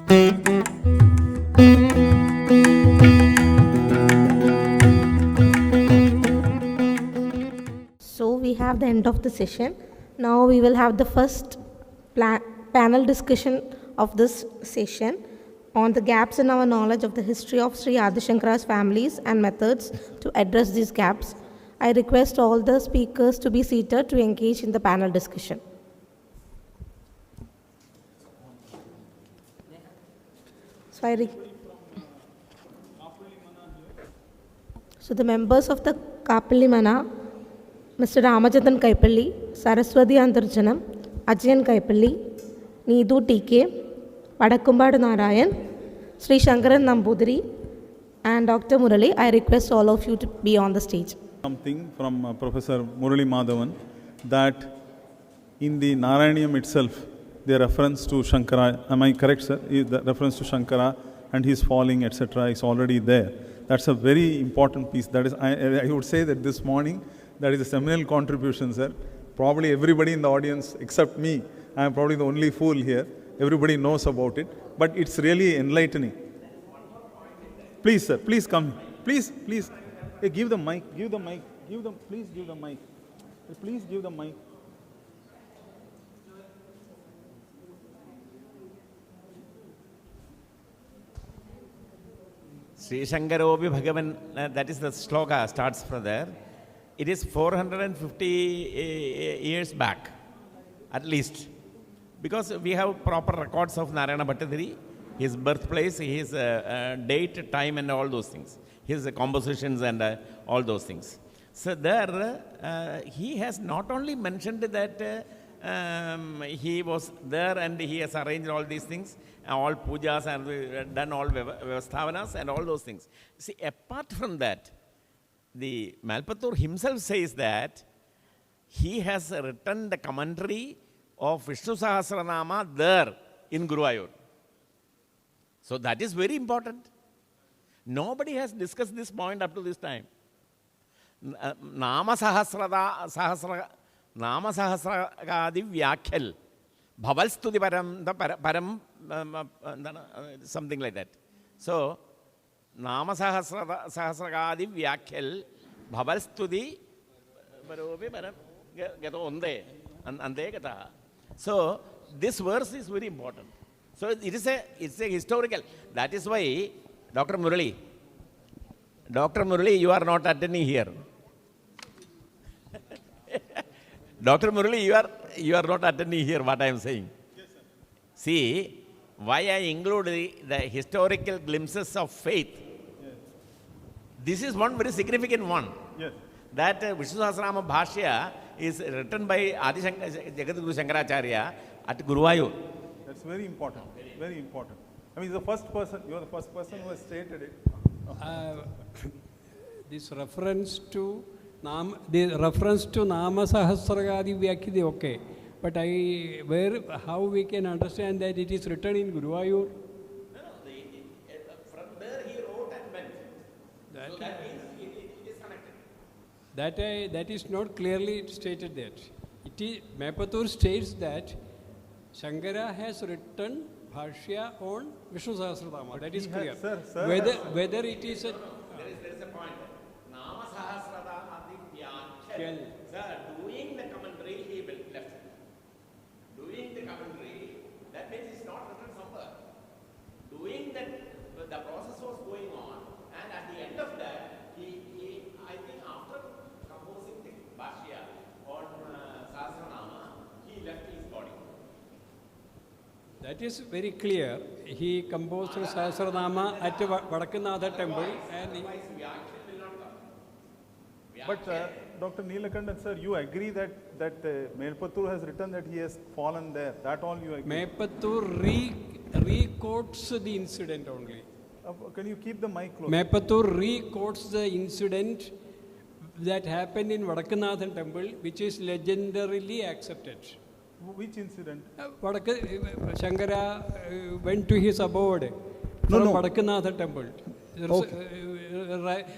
So we have the end of the session. Now we will have the first panel discussion of this session on the gaps in our knowledge of the history of Sri Adi Sankara's families and methods to address these gaps. I request all the speakers to be seated to engage in the panel discussion. So the members of the Kapali Mana, Mr. Ramachandran Kaipalli, Saraswati Antarjanam, Ajayan Kaipalli, Needu TK, Vadakumbad Narayan, Sri Shankaran Nambudiri, and Dr. Murali. I request all of you to be on the stage. Something from Professor Murali Madhavan, that in the Narayaniam itself, the reference to Shankara, am I correct, sir? The reference to Shankara and his falling, etc., is already there. That's a very important piece. That is, I would say that this morning, that is a seminal contribution, sir. Probably everybody in the audience, except me, I am probably the only fool here. Everybody knows about it, but it's really enlightening. Please, sir, please come. Please. Hey, give the mic. Please give the mic. Please give the mic. Sri Shankaropi Bhagavan, that is the sloka, starts from there. It is 450 years back, at least. Because we have proper records of Narayana Bhattadiri, his birthplace, his date, time, and all those things. His compositions and all those things. So there, he has not only mentioned that he was there and he has arranged all these things, all pujas and done all vyavasthavanas and all those things. See, apart from that, the Malpatur himself says that he has written the commentary of Vishnu Sahasranama there in Guruvayur. So that is very important. Nobody has discussed this point up to this time. Nama Sahasragadi Vyakhyal Bhavalstuti Param something like that. So Nama Sahasragadi Vyakhyal Bhavalstuti Param Gato Ande Gata. So this verse is very important. So it's a historical. That is why Dr. Murali, you are not attending here. Dr. Murali, you are not attending here, what I am saying. Yes, sir. See, why I include the historical glimpses of faith. Yes. This is one very significant one. Yes. That Vishnu Sahasranama Bhashya is written by Jagadguru Shankaracharya at Guruvayur. That's very important. Very important. I mean, you are the first person who has stated it. This reference to Nama Sahasragadi Vyakhyati, okay. But how we can understand that it is written in Guruvayur? No, from there he wrote and went. So that means it is connected. That is not clearly stated that. Mapatur states that Shankara has written Bhashya on Vishnu Sahasranama. That is clear. Sir. Whether it is a... There is a point. Nama Sahasragadi Vyakhyal. Sir, doing the commentary, he left. Doing the commentary, that means it's not written somewhere. Doing that, the process was going on, and at the end of that, he I think after composing the Bhashya on Sahasranama, he left his body. That is very clear. He composed Sahasranama at Vadakanatha temple. But Dr. Neelakandan, sir, you agree that Melpatur has written that he has fallen there. That all you agree? Mapatur re-quotes the incident only. Can you keep the mic close? Mapatur re-quotes the incident that happened in Vadakanathan temple, which is legendarily accepted. Which incident? Shankara went to his abode from Vadakanatha temple,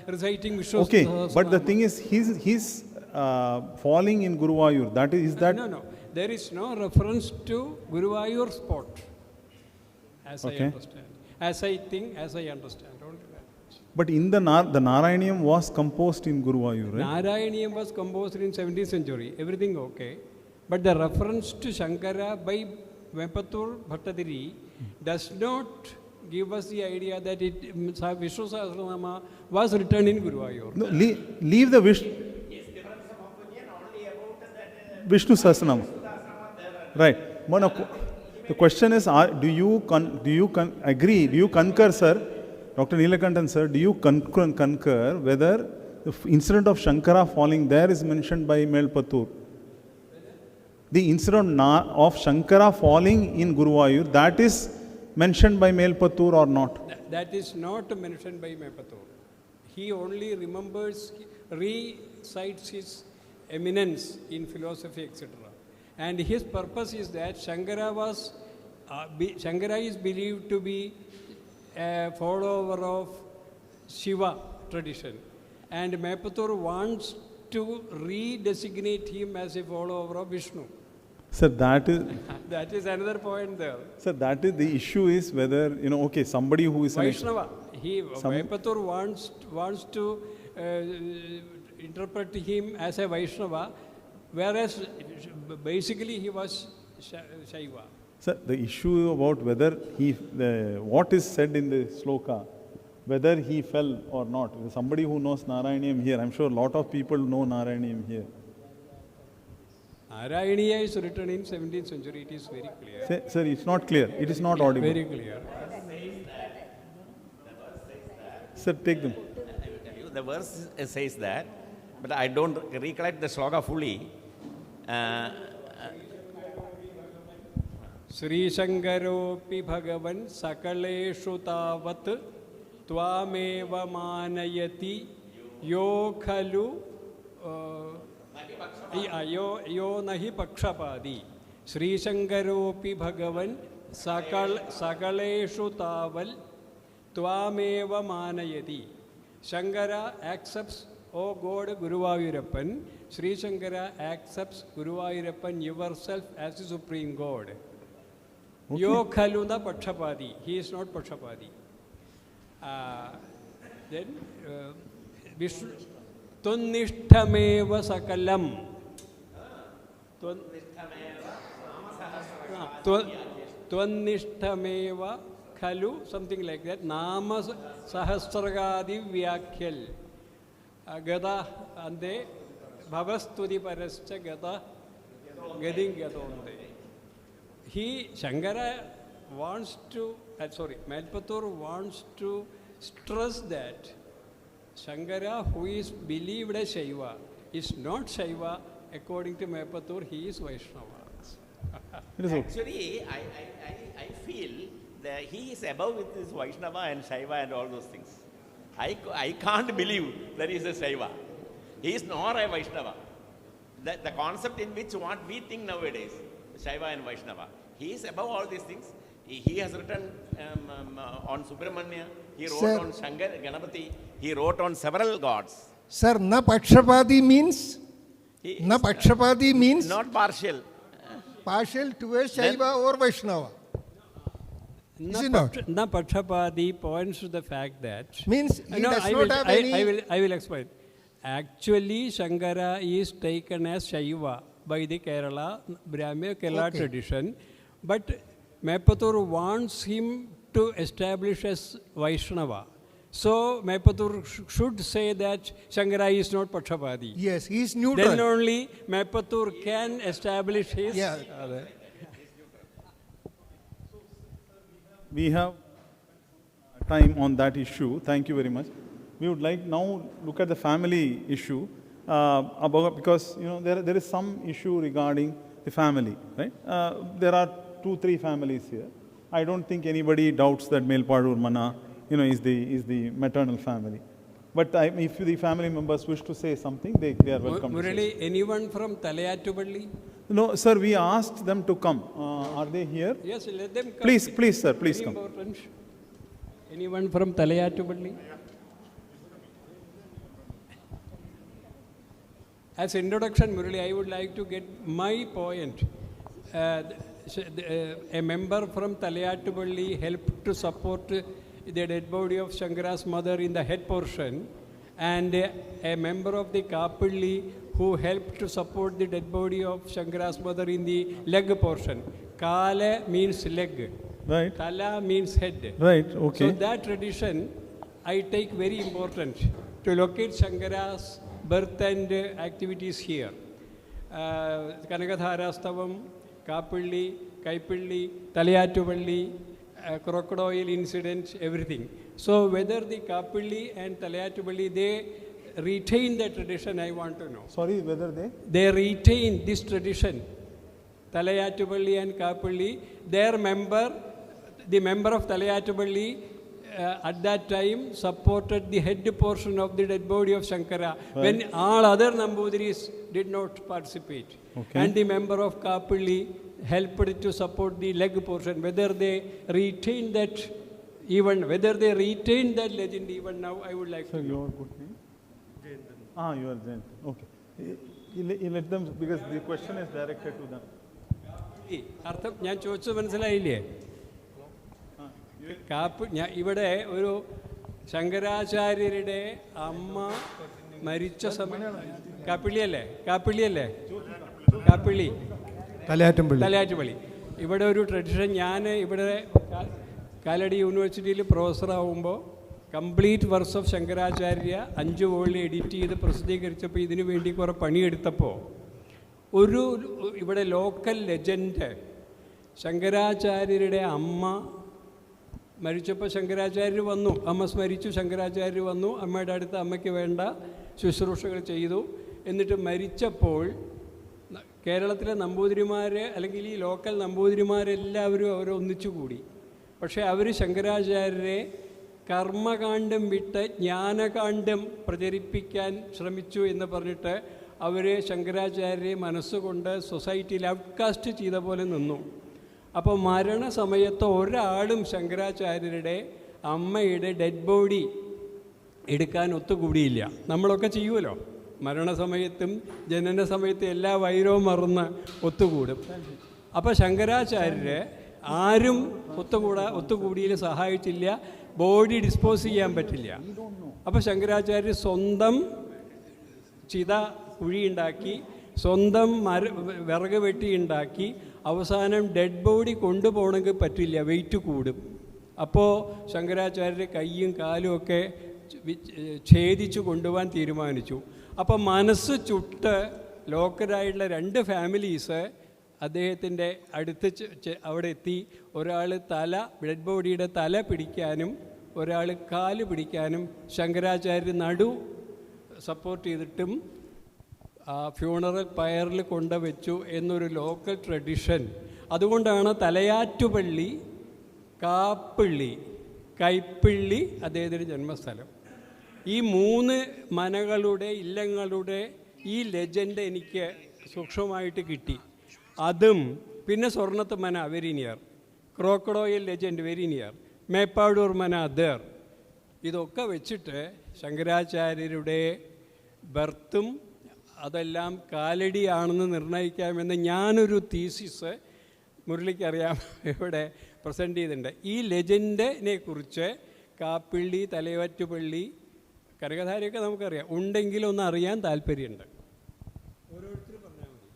reciting Vishnu. Okay, but the thing is, his falling in Guruvayur, that is that... No. There is no reference to Guruvayur spot. as Okay. I understand. As I think, as I understand. Only that. But in the Narayaniam was composed in Guruvayur, right? Narayaniam was composed in 17th century. Everything okay. But the reference to Shankara by Vempatur Bhattadiri does not give us the idea that Vishnu Sahasranama was written in Guruvayur. No, leave the Vishnu Sahasranama. Right. The question is, do you agree, do you concur, sir, Dr. Neelakantan, sir, do you concur whether the incident of Shankara falling there is mentioned by Melpatur? The incident of Shankara falling in Guruvayur, that is mentioned by Melpatur or not? That is not mentioned by Melpatur. He only recites his eminence in philosophy, etc. And his purpose is that Shankara is believed to be a follower of Shiva tradition. And Melpatur wants to redesignate him as a follower of Vishnu. Sir, that is another point there. Sir, that is the issue is whether, okay, somebody who is Vaishnava. Melpatur wants to interpret him as a Vaishnava, whereas basically he was Shaiva. Sir, the issue about whether what is said in the sloka, whether he fell or not. Somebody who knows Narayaniam here, I'm sure a lot of people know Narayaniam here. Narayaniya is written in 17th century, it is very clear. Sir, it's not clear. It is not audible. Very clear. Sir, take them. The verse says that, but I don't recollect the sloka fully. Sri Shankaropi Bhagavan Sakaleshu Tavat Tvameva Manayati Yo Khalu Yo Nahi Pakshapadi Sri Shankaropi Bhagavan Sakaleshu Taval Tvameva Manayati. Shankara accepts, O God Guruvayurappan. Sri Shankara accepts Guruvayurappan yourself as the Supreme God. Okay. Yo Khaluna Pakshapadi. He is not Pakshapadi. Then Vishnu Tunnishtameva Sakalam. Tunnishtameva Khalu, something like that. Nama Sahasragadi Vyakhyal. Gada Ande Bhavastudi Parascha Gada Gading Gadonde. Shankara wants to, Melpatur wants to stress that Shankara, who is believed as Shaiva, is not Shaiva. According to Melpatur, he is Vaishnava. Actually, I feel that he is above with his Vaishnava and Shaiva and all those things. I can't believe that he is a Shaiva. He is not a Vaishnava. The concept in which what we think nowadays, Shaiva and Vaishnava, he is above all these things. He has written on Subramanya, he wrote on Shankar, Ganapati, he wrote on several gods. Sir, na pakshapati means? Not partial. Partial towards Shaiva or Vaishnava. Is it not? Na Pakshapadi points to the fact that... Means he does not have any... I will explain. Actually, Shankara is taken as Shaiva by the Kerala, Brahmi Kerala tradition. But Melpatur wants him to establish as Vaishnava. So Melpatur should say that Shankara is not Pakshapadi. Yes, he is neutral. Then only Melpatur can establish his... Yeah. We have time on that issue. Thank you very much. We would like now look at the family issue because there is some issue regarding the family, right? There are 2-3 families here. I don't think anybody doubts that Melpadur Mana, is the maternal family. But if the family members wish to say something, they are welcome. Murali, anyone from Talayattuvalli? No, sir, we asked them to come. Are they here? Yes, let them come. Please, sir, please Very come. important. Anyone from Talayattuvalli? As introduction, Murali, I would like to get my point. a member from Talayatupalli helped to support the dead body of Shankara's mother in the head portion, and a member of the Kapilli who helped to support the dead body of Shankara's mother in the leg portion. Kala means leg. Right. Tala means head. Right, okay. So that tradition I take very important to locate Shankara's birth and activities here. Kanagatharastavam, Kapilli, Kaipilli, Talayatupalli, crocodile incident, everything. So whether the Kapilli and Talayatupalli, they retain the tradition, I want to know. Sorry, whether they? They retain this tradition. Talayatupalli and Kapilli, their member, the member of Talayatupalli at that time supported the head portion of the dead body of Shankara, when all other Namboodiris did not participate. Okay. And the member of Kapilli helped to support the leg portion. Whether they retain that even, whether they retain that legend even now, I would like to know. Your good name? Jayantan. You are Jayantan. Okay. You let them, because the question is directed to them. അർത്ഥം ഞാൻ ചോദിച്ചത് മനസ്സിലായില്ലേ? ഇവിടെ ഒരു ശങ്കരാചാര്യരുടെ അമ്മ മരിച്ച സമയം കാപ്പിള്ളിയല്ലേ തലയാറ്റുപള്ളി. ഇവിടെ ഒരു ട്രഡീഷൻ, ഞാൻ ഇവിടെ കാലടി യൂണിവേഴ്സിറ്റിയിൽ പ്രൊഫസറാകുമ്പോൾ കംപ്ലീറ്റ് വർക്ക്സ് ഓഫ് ശങ്കരാചാര്യ 5 വോളിൽ എഡിറ്റ് ചെയ്ത് പ്രസിദ്ധീകരിച്ചപ്പോൾ ഇതിനു വേണ്ടി കുറേ പണിയെടുത്തപ്പോൾ ഇവിടെ ലോക്കൽ ലെജൻഡ്, ശങ്കരാചാര്യരുടെ അമ്മ മരിച്ചപ്പോൾ ശങ്കരാചാര്യർ വന്നു, അമ്മ സ്മരിച്ചു, ശങ്കരാചാര്യർ വന്നു, അമ്മയുടെ അടുത്ത് അമ്മയ്ക്ക് വേണ്ട ശുശ്രൂഷകൾ ചെയ്തു. എന്നിട്ട് മരിച്ചപ്പോൾ കേരളത്തിലെ നമ്പൂതിരിമാർ അല്ലെങ്കിൽ ഈ ലോക്കൽ നമ്പൂതിരിമാരെല്ലാവരും അവരൊന്നിച്ചു കൂടി. പക്ഷേ അവർ ശങ്കരാചാര്യരെ കർമ്മകാണ്ഡം വിട്ട് ജ്ഞാനകാണ്ഡം പ്രചരിപ്പിക്കാൻ ശ്രമിച്ചു എന്ന് പറഞ്ഞിട്ട് അവർ ശങ്കരാചാര്യരെ മനസ്സുകൊണ്ട് സൊസൈറ്റിയിൽ ഔട്ട്കാസ്റ്റ് ചെയ്ത പോലെ നിന്നു. അപ്പോൾ മരണസമയത്ത് ഒരാളും ശങ്കരാചാര്യരുടെ അമ്മയുടെ ഡെഡ് ബോഡി എടുക്കാൻ ഒത്തുകൂടിയില്ല. നമ്മളൊക്കെ ചെയ്യുമല്ലോ, മരണസമയത്തും ജനന സമയത്തും എല്ലാ വൈരവും മറന്ന് ഒത്തുകൂടും. അപ്പോൾ ശങ്കരാചാര്യരെ ആരും ഒത്തുകൂടിയിൽ സഹായിച്ചില്ല, ബോഡി ഡിസ്പോസ് ചെയ്യാൻ പറ്റില്ല. അപ്പോൾ ശങ്കരാചാര്യർ സ്വന്തം ചിത കുഴിയുണ്ടാക്കി, സ്വന്തം വിറക് വെട്ടിയുണ്ടാക്കി, അവസാനം ഡെഡ് ബോഡി കൊണ്ടുപോകണമെങ്കിൽ പറ്റില്ല, വെയിറ്റ് കൂടും. അപ്പോൾ ശങ്കരാചാര്യരുടെ കൈയും കാലും ഒക്കെ ഛേദിച്ചു കൊണ്ടുപോകാൻ തീരുമാനിച്ചു. അപ്പോൾ മനസ്സ് ചുട്ട് ലോക്കലായിട്ടുള്ള 2 ഫാമിലീസ് അദ്ദേഹത്തിൻ്റെ അടുത്ത് അവിടെ എത്തി. ഒരാൾ ഡെഡ് ബോഡിയുടെ തല പിടിക്കാനും ഒരാൾ കാല് പിടിക്കാനും ശങ്കരാചാര്യർ നടു സപ്പോർട്ട് ചെയ്തിട്ടും ഫ്യൂണറൽ പയറിൽ കൊണ്ടുവച്ചു എന്നൊരു ലോക്കൽ ട്രഡീഷൻ. അതുകൊണ്ടാണ് തലയാറ്റുപള്ളി, കാപ്പിള്ളി, കൈപ്പിള്ളി അദ്ദേഹത്തിൻ്റെ ജന്മസ്ഥലം. ഈ 3 മനകളുടെ ഇല്ലങ്ങളുടെ ഈ ലെജൻഡ് എനിക്ക് സൂക്ഷ്മമായിട്ട് കിട്ടി. അതും പിന്നെ Swarnath Mana very near, crocodile legend very near, Meppadur Mana other. ഇതൊക്കെ വെച്ചിട്ട് ശങ്കരാചാര്യരുടെ ബർത്തും അതെല്ലാം കാലടി ആണെന്ന് നിർണ്ണയിക്കാമെന്ന് ഞാനൊരു തീസിസ് മുരളിക്കറിയാം ഇവിടെ പ്രസൻറ്റ് ചെയ്തിട്ടുണ്ട്. ഈ ലെജൻഡിനെ കുറിച്ച് കാപ്പിള്ളി, തലയാറ്റുപള്ളി, കനകധാരയൊക്കെ നമുക്കറിയാം, ഉണ്ടെങ്കിലും ഒന്ന് അറിയാൻ താല്പര്യമുണ്ട്. ഓരോരുത്തരും പറഞ്ഞാൽ മതി.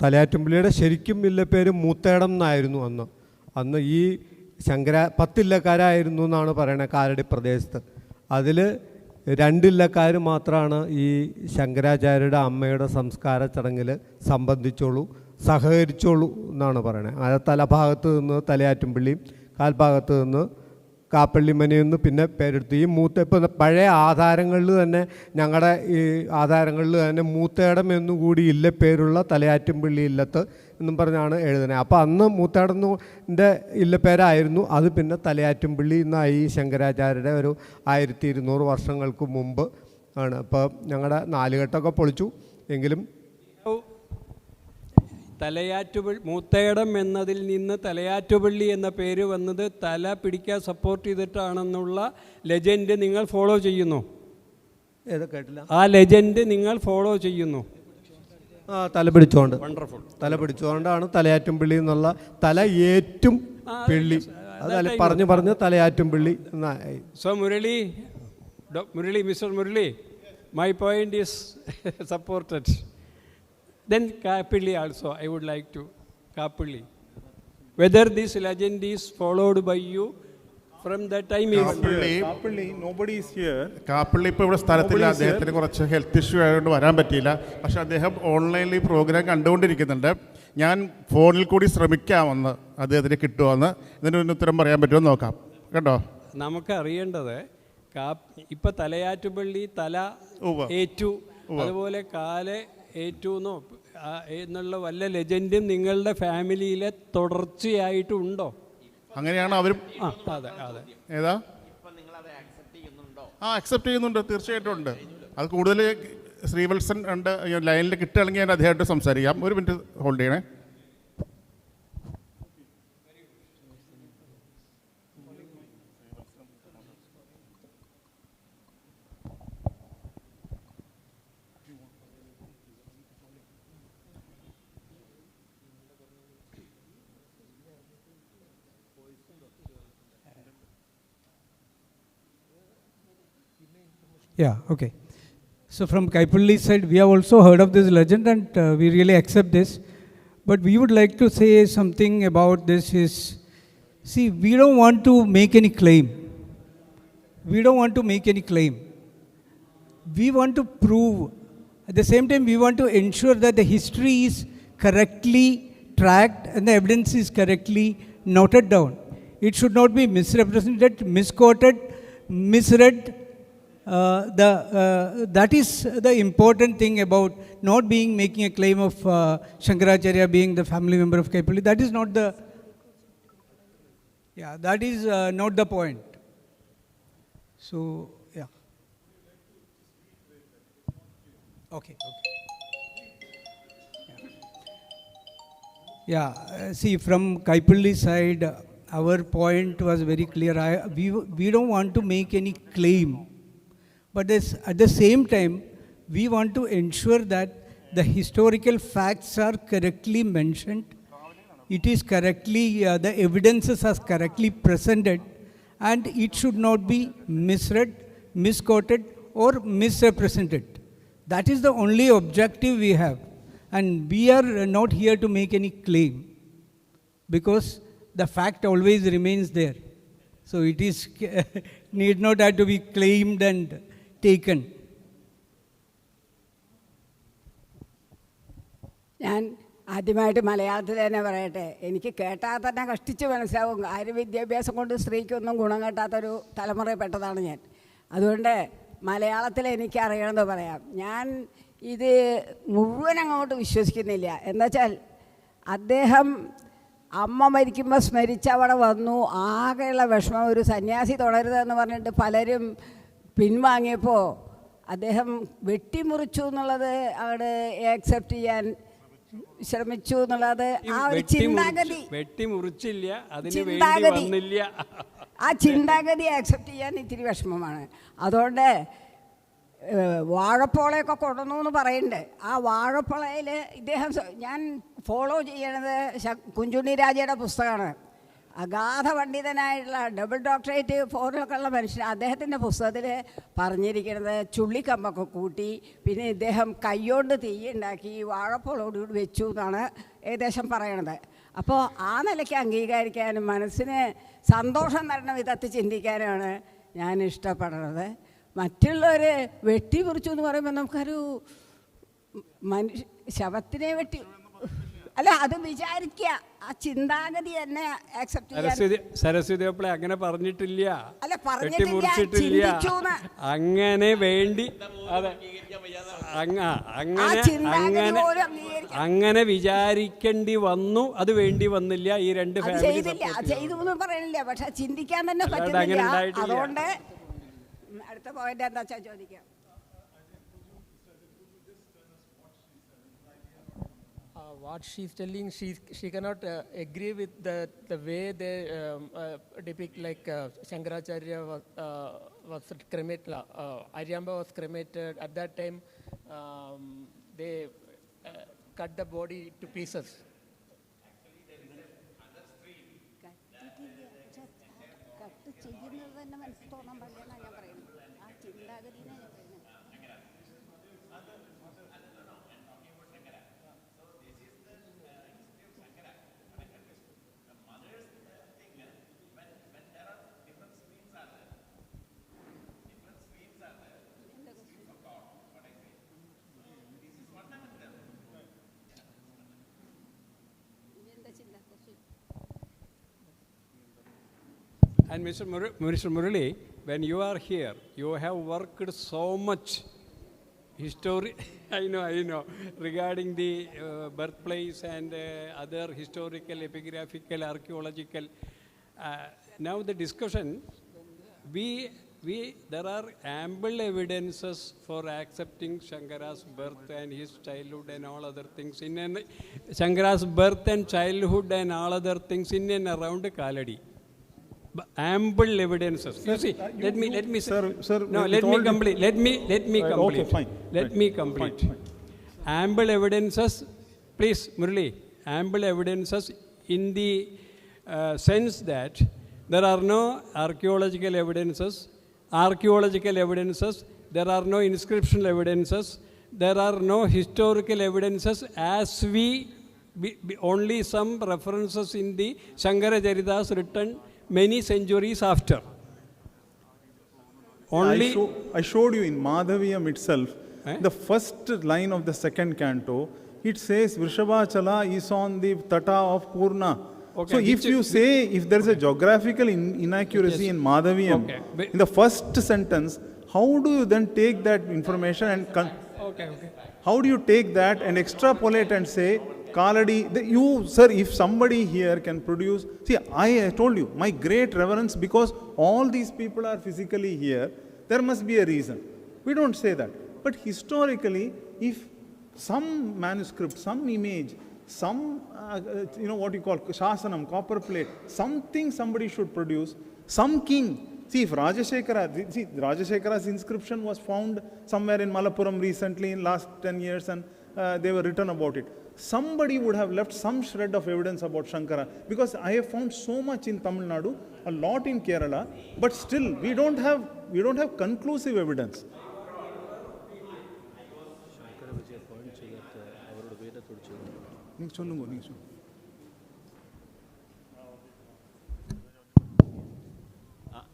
തലയാറ്റുംപള്ളിയുടെ ശരിക്കും ഇല്ല പേര് മൂത്തേടം എന്നായിരുന്നു. അന്ന് ഈ 10 ഇല്ലക്കാരായിരുന്നു എന്നാണ് പറയണത് കാലടി പ്രദേശത്ത്. അതിൽ 2 ഇല്ലക്കാർ മാത്രമാണ് ഈ ശങ്കരാചാര്യരുടെ അമ്മയുടെ സംസ്കാര ചടങ്ങിൽ സഹകരിച്ചോളൂ എന്നാണ് പറയണത്. അത് തലഭാഗത്ത് നിന്ന് തലയാറ്റുംപള്ളിയും കാൽഭാഗത്ത് നിന്ന് കാപ്പള്ളിമനയെന്ന് പിന്നെ പേരെടുത്തു. ഈ ഇപ്പോൾ പഴയ ആധാരങ്ങളിൽ തന്നെ, ഞങ്ങളുടെ ഈ ആധാരങ്ങളിൽ തന്നെ മൂത്തേടം എന്നുകൂടി ഇല്ല പേരുള്ള തലയാറ്റുംപള്ളി ഇല്ലത്ത് എന്നും പറഞ്ഞാണ് എഴുതുന്നത്. അപ്പോൾ അന്ന് മൂത്തേടത്തിൻ്റെ ഇല്ലപ്പേരായിരുന്നു, അത് പിന്നെ തലയാറ്റുംപള്ളി എന്നായി ശങ്കരാചാര്യരുടെ ഒരു 1200 വർഷങ്ങൾക്ക് മുമ്പ് ആണ്. അപ്പോൾ ഞങ്ങളുടെ 4 കെട്ടൊക്കെ പൊളിച്ചു. എങ്കിലും മൂത്തേടം എന്നതിൽ നിന്ന് തലയാറ്റുപള്ളി എന്ന പേര് വന്നത് തല പിടിക്കാൻ സപ്പോർട്ട് ചെയ്തിട്ടാണെന്നുള്ള ലെജൻഡ് നിങ്ങൾ ഫോളോ ചെയ്യുന്നു? കേട്ടില്ല. ആ ലെജൻഡ് നിങ്ങൾ ഫോളോ ചെയ്യുന്നു? തല പിടിച്ചുകൊണ്ട്. വണ്ടർഫുൾ. തല പിടിച്ചുകൊണ്ടാണ് തലയാറ്റും പിള്ളി എന്നുള്ള തല ഏറ്റും പിള്ളി. അതല്ല പറഞ്ഞ് തലയാറ്റും പിള്ളി എന്നായി. So Murali, Mr. Murali, my point is supported. Then Kapilli also, I would like to, Kapilli. Whether this legend is followed by you from that time even. Kapilli, nobody is here. കാപ്പള്ളി ഇപ്പോൾ ഇവിടെ സ്ഥലത്തില്ല, അദ്ദേഹത്തിന് കുറച്ച് health issue ആയതുകൊണ്ട് വരാൻ പറ്റിയില്ല. പക്ഷേ അദ്ദേഹം ഓൺലൈനിൽ ഈ പ്രോഗ്രാം കണ്ടുകൊണ്ടിരിക്കുന്നുണ്ട്. ഞാൻ ഫോണിൽ കൂടി ശ്രമിക്കാമെന്ന് അദ്ദേഹത്തിന് കിട്ടുമെന്ന്. ഇതിനൊരു ഉത്തരം പറയാൻ പറ്റുമോ നോക്കാം കേട്ടോ. നമുക്ക് അറിയേണ്ടത് ഇപ്പം തലയാറ്റുപള്ളി തല ഏറ്റു, അതുപോലെ കാല് ഏറ്റു എന്നുള്ള വല്ല ലെജൻഡും നിങ്ങളുടെ ഫാമിലിയിലെ തുടർച്ചയായിട്ടുണ്ടോ? അങ്ങനെയാണ് അവരും. അതെ അതെ. ഏതാ? അക്സെപ്റ്റ് ചെയ്യുന്നുണ്ട്, തീർച്ചയായിട്ടും ഉണ്ട്. അത് കൂടുതൽ ശ്രീവത്സൻ ഉണ്ട് ലൈനിൽ കിട്ടുകയാണെങ്കിൽ ഞാൻ അദ്ദേഹമായിട്ട് സംസാരിക്കാം. ഒരു മിനിറ്റ് ഹോൾഡ് ചെയ്യണേ. Yeah, okay. So from Kaipulli's side, we have also heard of this legend and we really accept this. But we would like to say something about this is, see, we don't want to make any claim. We don't want to make any claim. We want to prove, at the same time, we want to ensure that the history is correctly tracked and the evidence is correctly noted down. It should not be misrepresented, misquoted, misread. That is the important thing about not making a claim of Shankaracharya being the family member of Kaipulli. That is not the, that is not the point. So, okay. See, from Kaipulli's side, our point was very clear. We don't want to make any claim. But at the same time, we want to ensure that the historical facts are correctly mentioned. It is correctly, the evidences are correctly presented, and it should not be misread, misquoted, or misrepresented. That is the only objective we have. And we are not here to make any claim, because the fact always remains there. So it is need not have to be claimed and taken. ഞാൻ ആദ്യമായിട്ട് മലയാളത്തിൽ തന്നെ പറയട്ടെ. എനിക്ക് കേട്ടാൽ തന്നെ കഷ്ടിച്ച് മനസ്സിലാവും. ആര് വിദ്യാഭ്യാസം കൊണ്ട് സ്ത്രീക്കൊന്നും ഗുണം കേട്ടാത്തൊരു തലമുറയിൽപ്പെട്ടതാണ് ഞാൻ. അതുകൊണ്ട് മലയാളത്തിൽ എനിക്ക് അറിയണമെന്ന് പറയാം. ഞാൻ ഇത് മുഴുവൻ അങ്ങോട്ട് വിശ്വസിക്കുന്നില്ല. എന്നുവെച്ചാൽ അദ്ദേഹം അമ്മ മരിക്കുമ്പോൾ സ്മരിച്ചവിടെ വന്നു. ആകെയുള്ള വിഷമം, ഒരു സന്യാസി തുടരുതെന്ന് പറഞ്ഞിട്ട് പലരും പിൻവാങ്ങിയപ്പോൾ അദ്ദേഹം വെട്ടിമുറിച്ചു എന്നുള്ളത് അവിടെ ആക്സെപ്റ്റ് ചെയ്യാൻ ശ്രമിച്ചു എന്നുള്ളത് ആ ഒരു ചിന്താഗതി, വെട്ടിമുറിച്ചില്ല, അതിന് വേണ്ടി വന്നില്ല, ആ ചിന്താഗതി ആക്സെപ്റ്റ് ചെയ്യാൻ ഇത്തിരി വിഷമമാണ്. അതുകൊണ്ട് വാഴപ്പോളയൊക്കെ കൊണ്ടുവന്നു എന്ന് പറയുന്നുണ്ട്. ആ വാഴപ്പോളയിൽ ഇദ്ദേഹം ഞാൻ ഫോളോ ചെയ്യണത് കുഞ്ചുണ്ണി രാജയുടെ പുസ്തകമാണ്. അഗാധ പണ്ഡിതനായിട്ടുള്ള ഡബിൾ ഡോക്ടറേറ്റ് ഫോറിലൊക്കെ ഉള്ള മനുഷ്യൻ. അദ്ദേഹത്തിൻ്റെ പുസ്തകത്തിൽ പറഞ്ഞിരിക്കുന്നത് ചുള്ളിക്കമ്പൊക്കെ കൂട്ടി, പിന്നെ ഇദ്ദേഹം കൈകൊണ്ട് തീയുണ്ടാക്കി വാഴപ്പോളോടുകൂടി വെച്ചു എന്നാണ് ഏകദേശം പറയണത്. അപ്പോൾ ആ നിലയ്ക്ക് അംഗീകരിക്കാനും മനസ്സിന് സന്തോഷം തരുന്ന വിധത്തിൽ ചിന്തിക്കാനാണ് ഞാൻ ഇഷ്ടപ്പെടുന്നത്. മറ്റുള്ളവർ വെട്ടിമുറിച്ചു എന്ന് പറയുമ്പോൾ നമുക്കൊരു ശവത്തിനെ വെട്ടി അല്ല, അത് വിചാരിക്കുക, ആ ചിന്താഗതി തന്നെ ആക്സെപ്റ്റ് ചെയ്യാൻ. സരസ്വതി അങ്ങനെ പറഞ്ഞിട്ടില്ല, അല്ല വെട്ടിമുറിച്ചിട്ടില്ല, അങ്ങനെ വേണ്ടി അതെ അങ്ങനെ വിചാരിക്കേണ്ടി വന്നു, അത് വേണ്ടി വന്നില്ല. ഈ രണ്ട് ചെയ്തു എന്ന് പറയണില്ല, പക്ഷെ ചിന്തിക്കാൻ തന്നെ പറ്റുന്നില്ല. അതുകൊണ്ട് അടുത്ത പോയിന്റ് എന്താ വെച്ചാൽ ചോദിക്കാം. What she's telling, she cannot agree with the way they depict, like Shankaracharya was cremated, Aryamba was cremated. At that time, they cut the body to pieces. And Mr. Murali, when you are here, you have worked so much I know, regarding the birthplace and other historical, epigraphical, archaeological. Now the discussion, there are ample evidences for accepting Shankara's birth and his childhood and all other things. Shankara's birth and childhood and all other things in and around Kalady. Ample evidences. You see, let me complete. Let me complete. Okay, fine. Let me complete. Ample evidences, please, Murali. Ample evidences in the sense that there are no archaeological evidences. There are no inscriptional evidences. There are no historical evidences as only some references in the Shankaracharya's written many centuries after. Only I showed you in Madhaviyam itself, the first line of the second canto, it says Vrishabachala is on the Tata of Purna. Okay. So if you say, if there is a geographical inaccuracy in Madhaviyam, in the first sentence, how do you then take that information and how do you take that and extrapolate and say, Kalady, sir, if somebody here can produce, see, I told you, my great reverence, because all these people are physically here, there must be a reason. We don't say that. But historically, if some manuscript, some image, some, what you call shasanam, copper plate, something somebody should produce, some king. See, if Rajashekara's inscription was found somewhere in Malappuram recently in last 10 years and they were written about it. Somebody would have left some shred of evidence about Shankara, because I have found so much in Tamil Nadu, a lot in Kerala, but still we don't have conclusive evidence.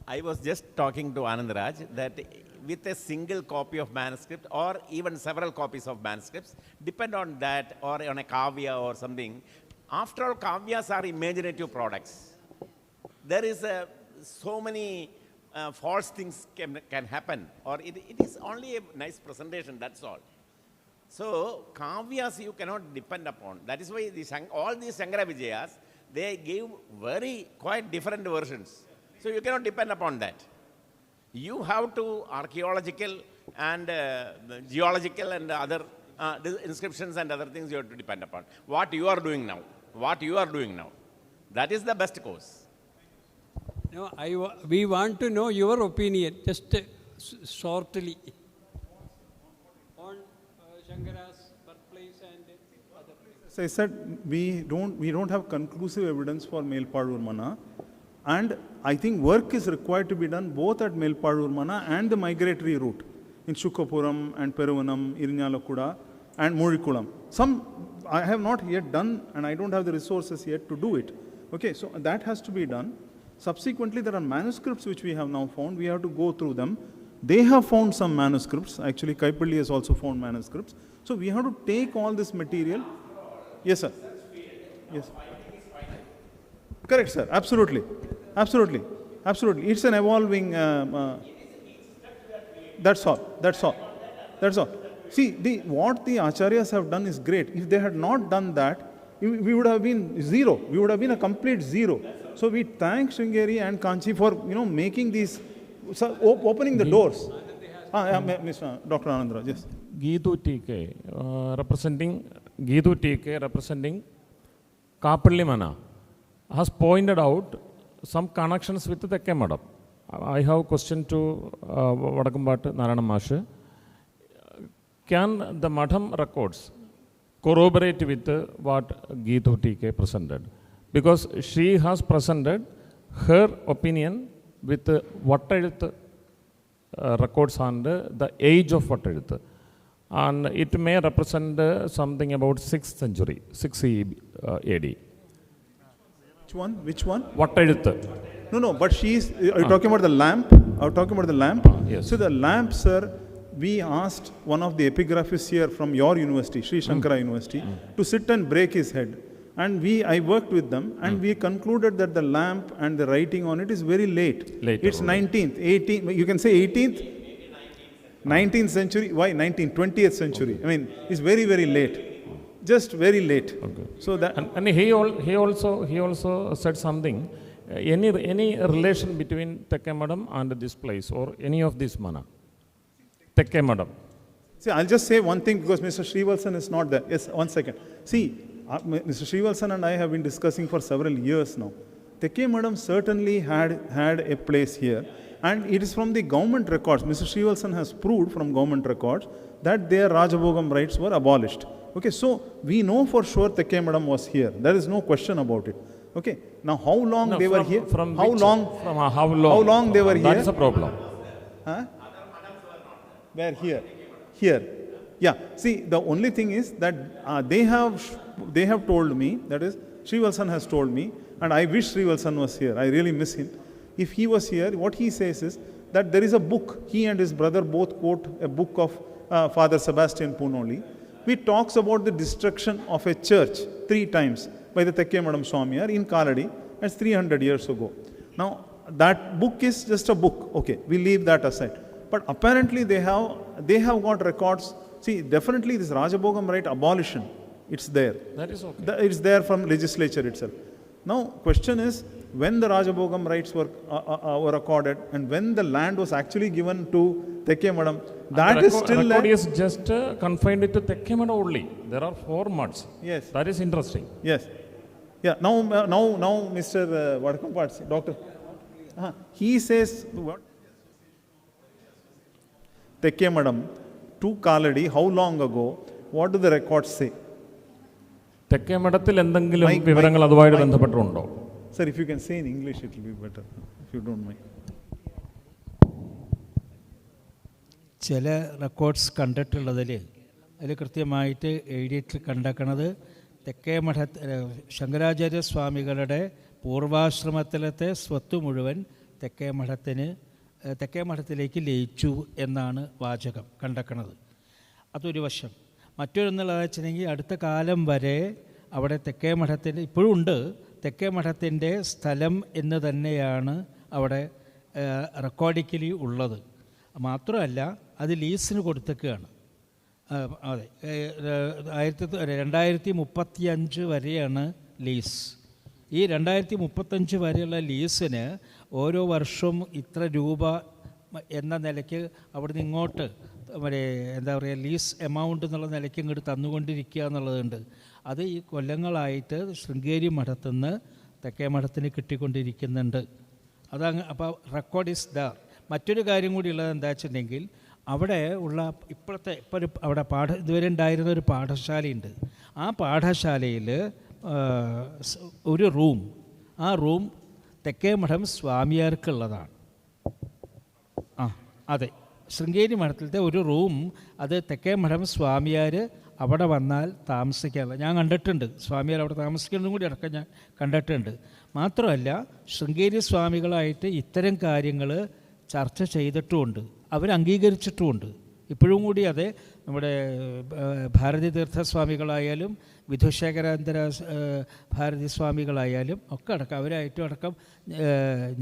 I was just talking to Anandaraj that with a single copy of manuscript or even several copies of manuscripts, depend on that or on a kavya or something. After all, kavyas are imaginative products. There is so many false things can happen, or it is only a nice presentation, that's all. So, kavyas you cannot depend upon. That is why all these Shankara Vijayas, they give quite different versions. So, you cannot depend upon that. You have to archaeological and geological and other inscriptions and other things you have to depend upon. What you are doing now. That is the best course. No, we want to know your opinion, just shortly, on Shankara's birthplace and other places. As I said, we don't have conclusive evidence for Melpadurmana. And I think work is required to be done both at Melpadurmana and the migratory route in Shukkapuram and Peruvanam, Irinyalakuda and Murikulam. Some I have not yet done and I don't have the resources yet to do it. Okay, so that has to be done. Subsequently, there are manuscripts which we have now found. We have to go through them. They have found some manuscripts. Actually, Kaipalli has also found manuscripts. So we have to take all this material. Yes, sir. Yes. Correct, sir. Absolutely. It's an evolving. That's all. See, what the acharyas have done is great. If they had not done that, we would have been zero. We would have been a complete zero. So we thank Sringeri and Kanchi for making these, opening the doors. Dr. Anandra, yes. Geetu TK representing Kapalli Mana has pointed out some connections with the Kemadam. I have a question to Vadakambat Narana Masha. Can the Madham records corroborate with what Geetu TK presented. Because she has presented her opinion with Vatteluthu records and the age of Vatteluthu. And it may represent something about 6th century, 6 AD. Which one? Which one? Vatteluthu. No, but she's, are you talking about the lamp? Are you talking about the lamp? Yes. So the lamp, sir, we asked one of the epigraphists here from your university, Sri Shankara University, to sit and break his head. And I worked with them, and we concluded that the lamp and the writing on it is very late. Later, it's 19th, 18th, you can say 18th? 19th century, why 19th, 20th century? I mean, it's very, very late. Just very late. Okay. So that And he also said something. Any relation between Tekkemadam and this place or any of this mana? Tekkemadam. See, I'll just say one thing because Mr. Srivalsan is not there. Yes, 1 second. See, Mr. Srivalsan and I have been discussing for several years now. Tekkemadam certainly had a place here, and it is from the government records. Mr. Srivalsan has proved from government records that their Rajabhogam rights were abolished. Okay, so we know for sure Tekkemadam was here. There is no question about it. Okay, now how long they were here? How long they were here? That's a problem. Huh? Where here? Here. Yeah. See, the only thing is that they have told me, that is, Srivalsan has told me, and I wish Srivalsan was here. I really miss him. If he was here, what he says is that there is a book. He and his brother both quote a book of Father Sebastian Punoli, which talks about the destruction of a church 3 times by the Tekkemadam Swamiyar in Kalady. That's 300 years ago. Now, that book is just a book. Okay, we leave that aside. But apparently they have got records. See, definitely this Rajabhogam right abolition, it's there. That is okay. It's there from legislature itself. Now, question is, when the Rajabhogam rights were accorded and when the land was actually given to Tekkemadam, that is still... The record is just confined to Tekkemadam only. There are 4 months. Yes. That is interesting. Yes. Yeah, now Mr. Vadakampats, Doctor, he says, what? Tekkemadam to Kalady, how long ago? What do the records say? തെക്കേമഠത്തിൽ എന്തെങ്കിലും വിവരങ്ങൾ അതുമായിട്ട് ബന്ധപ്പെട്ടുണ്ടോ? Sir, if you can say in English, it will be better, if you don't mind. ചില records കണ്ടിട്ടുള്ളതിൽ അതിൽ കൃത്യമായിട്ട് എഴുതിയിട്ട് കണ്ടേക്കണത് തെക്കേമഠ ശങ്കരാചാര്യ സ്വാമികളുടെ പൂർവാശ്രമത്തിലത്തെ സ്വത്ത് മുഴുവൻ തെക്കേമഠത്തിലേക്ക് ലയിച്ചു എന്നാണ് വാചകം കണ്ടേക്കണത്. അതൊരു വശം. മറ്റൊരെന്നുള്ളത് വെച്ചിട്ടുണ്ടെങ്കിൽ അടുത്ത കാലം വരെ അവിടെ തെക്കേമഠത്തിൻ്റെ ഇപ്പോഴും ഉണ്ട്, തെക്കേമഠത്തിൻ്റെ സ്ഥലം എന്ന് തന്നെയാണ് അവിടെ റെക്കോർഡിക്കലി ഉള്ളത്. മാത്രമല്ല അത് ലീസിന് കൊടുത്തേക്കുകയാണ്. അതെ, 2035 വരെയാണ് ലീസ്. ഈ 2035 വരെയുള്ള ലീസിന് ഓരോ വർഷവും ഇത്ര രൂപ എന്ന നിലയ്ക്ക് അവിടുന്ന് ഇങ്ങോട്ട് എന്താ പറയുക, ലീസ് എമൗണ്ട് എന്നുള്ള നിലയ്ക്ക് ഇങ്ങോട്ട് തന്നുകൊണ്ടിരിക്കുക എന്നുള്ളതുണ്ട്. അത് ഈ കൊല്ലങ്ങളായിട്ട് ശൃംഗേരി മഠത്തുനിന്ന് തെക്കേ മഠത്തിന് കിട്ടിക്കൊണ്ടിരിക്കുന്നുണ്ട്. അപ്പോൾ റെക്കോർഡ് ഈസ് ദർ. മറ്റൊരു കാര്യം കൂടി ഉള്ളത് എന്താ വെച്ചിട്ടുണ്ടെങ്കിൽ അവിടെ ഉള്ള അവിടെ ഇതുവരെ ഉണ്ടായിരുന്ന ഒരു പാഠശാലയുണ്ട്. ആ പാഠശാലയിൽ ഒരു റൂം, ആ റൂം തെക്കേ മഠം സ്വാമിയാർക്കുള്ളതാണ്. അതെ, ശൃംഗേരി മഠത്തിലത്തെ ഒരു റൂം അത് തെക്കേ മഠം സ്വാമിയാർ അവിടെ വന്നാൽ താമസിക്കാനുള്ള ഞാൻ കണ്ടിട്ടുണ്ട്. സ്വാമിയാർ അവിടെ താമസിക്കുന്നതും കൂടി അടക്കം ഞാൻ കണ്ടിട്ടുണ്ട്. മാത്രമല്ല ശൃംഗേരി സ്വാമികളായിട്ട് ഇത്തരം കാര്യങ്ങൾ ചർച്ച ചെയ്തിട്ടുമുണ്ട്, അവർ അംഗീകരിച്ചിട്ടുമുണ്ട്. ഇപ്പോഴും കൂടി അതെ, നമ്മുടെ ഭാരതി തീർത്ഥസ്വാമികളായാലും വിധുശേഖരാന്തര ഭാരതി സ്വാമികളായാലും ഒക്കെ അടക്കം അവരായിട്ടും അടക്കം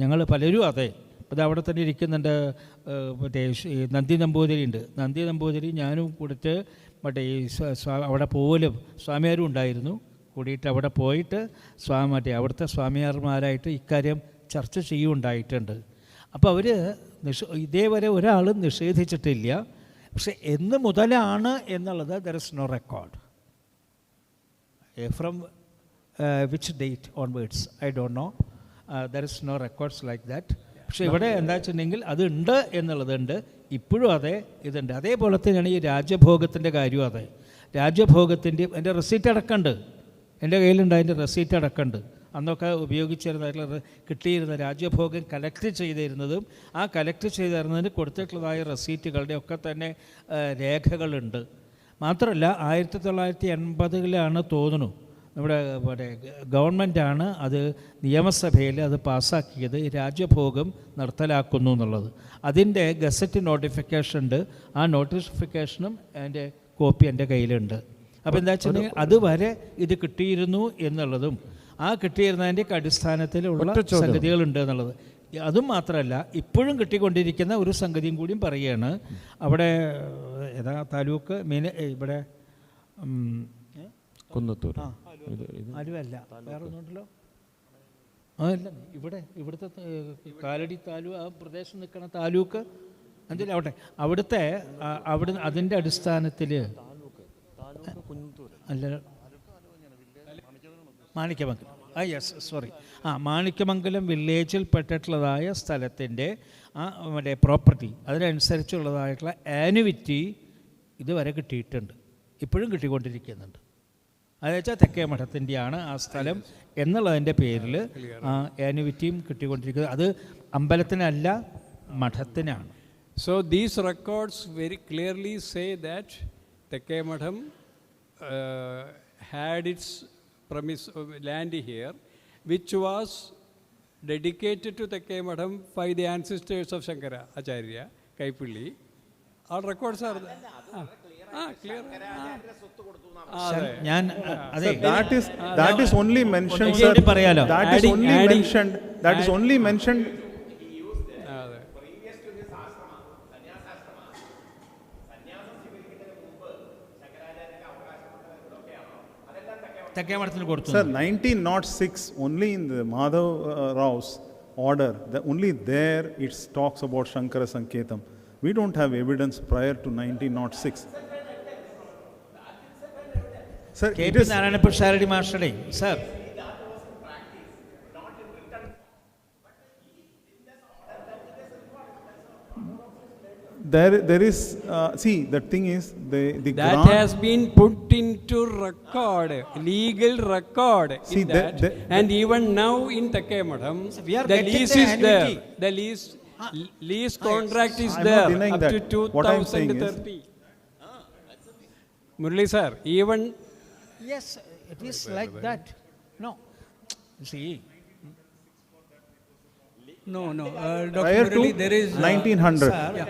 ഞങ്ങൾ പലരും അതെ. അത് അവിടെ തന്നെ ഇരിക്കുന്നുണ്ട്. മറ്റേ നന്ദി നമ്പൂതിരി ഉണ്ട്. നന്ദി നമ്പൂതിരി ഞാനും കൂടിയിട്ട് മറ്റേ ഈ അവിടെ പോലും സ്വാമിയാരും ഉണ്ടായിരുന്നു. കൂടിയിട്ട് അവിടെ പോയിട്ട് അവിടുത്തെ സ്വാമിയാർമാരായിട്ട് ഇക്കാര്യം ചർച്ച ചെയ്യുകയുണ്ടായിട്ടുണ്ട്. അപ്പോൾ അവർ ഇതേവരെ ഒരാളും നിഷേധിച്ചിട്ടില്ല. പക്ഷെ എന്ന് മുതലാണ് എന്നുള്ളത് there is no record. From which date onwards I don't know. There is no records like that. പക്ഷേ ഇവിടെ എന്താ വെച്ചിട്ടുണ്ടെങ്കിൽ അതുണ്ട് എന്നുള്ളതുണ്ട്. ഇപ്പോഴും അതെ ഇതുണ്ട്. അതേപോലെ തന്നെയാണ് ഈ രാജഭോഗത്തിൻ്റെ കാര്യവും അതെ. രാജ്യഭോഗത്തിൻ്റെയും എൻ്റെ റെസീറ്റ് അടക്കമുണ്ട്, എൻ്റെ കയ്യിലുണ്ട്, അതിൻ്റെ റെസീറ്റ് അടക്കമുണ്ട്. അന്നൊക്കെ ഉപയോഗിച്ചിരുന്നതായിട്ടുള്ള കിട്ടിയിരുന്ന രാജ്യഭോഗം കളക്ട് ചെയ്തിരുന്നതും ആ കളക്ട് ചെയ്തിരുന്നതിന് കൊടുത്തിട്ടുള്ളതായ റെസീറ്റുകളുടെ ഒക്കെ തന്നെ രേഖകളുണ്ട്. മാത്രമല്ല 1980-ലാണ് തോന്നുന്നു നമ്മുടെ ഗവൺമെൻറ്റാണ് അത് നിയമസഭയിൽ അത് പാസ്സാക്കിയത്, രാജ്യഭോഗം നിർത്തലാക്കുന്നു എന്നുള്ളത്. അതിൻ്റെ ഗസറ്റ് നോട്ടിഫിക്കേഷൻ ഉണ്ട്. ആ നോട്ടിഫിക്കേഷനും എൻ്റെ കോപ്പി എൻ്റെ കയ്യിലുണ്ട്. അപ്പോൾ എന്താ വെച്ചിട്ടുണ്ടെങ്കിൽ അതുവരെ ഇത് കിട്ടിയിരുന്നു എന്നുള്ളതും ആ കിട്ടിയിരുന്നതിൻ്റെ അടിസ്ഥാനത്തിലുള്ള സംഗതികളുണ്ട് എന്നുള്ളത്. അതും മാത്രമല്ല ഇപ്പോഴും കിട്ടിക്കൊണ്ടിരിക്കുന്ന ഒരു സംഗതിയും കൂടിയും പറയുകയാണ്. അവിടെ ഏതാ താലൂക്ക് ഇവിടെ കുന്നത്തൂർ ആലുവല്ല, വേറെ ഒന്നുണ്ടല്ലോ. അല്ല, ഇവിടുത്തെ കാലടി താലൂക്ക്, ആ പ്രദേശം നിൽക്കുന്ന താലൂക്ക് എന്തെങ്കിലും അവിടുത്തെ അതിൻ്റെ അടിസ്ഥാനത്തിൽ അല്ല മാണിക്യമംഗലം, മാണിക്യമംഗലം വില്ലേജിൽ പെട്ടിട്ടുള്ളതായ സ്ഥലത്തിൻ്റെ മറ്റേ പ്രോപ്പർട്ടി അതിനനുസരിച്ചുള്ളതായിട്ടുള്ള ആനുവിറ്റി ഇതുവരെ കിട്ടിയിട്ടുണ്ട്, ഇപ്പോഴും കിട്ടിക്കൊണ്ടിരിക്കുന്നുണ്ട്. അതെന്ന് വെച്ചാൽ തെക്കേ മഠത്തിൻ്റെയാണ് ആ സ്ഥലം എന്നുള്ളതിൻ്റെ പേരിൽ ആ ആനുവിറ്റിയും കിട്ടിക്കൊണ്ടിരിക്കുന്നത്. അത് അമ്പലത്തിനല്ല, മഠത്തിനാണ്. So these records very clearly say that Tekke Madham had its premise land here, which was dedicated to Tekke Madham by the ancestors of Shankaracharya, Kaipulli. All records are there. Clear. That is only mentioned, sir. That is only mentioned. Sir, 1906, only in the Madhav Rao's order, only there it talks about Shankara Sanketam. We don't have evidence prior to 1906. Sir, it is Narayana Master, sir. There is, see, the thing is, the that grant has been put into record, legal record. See, in that, and even now in Tekke Madham, the lease is there. The lease contract is there up to 2030. Murali sir, even yes, it is like that. No, see. No, Dr. prior Murali, to there is 1900. Sir, yeah.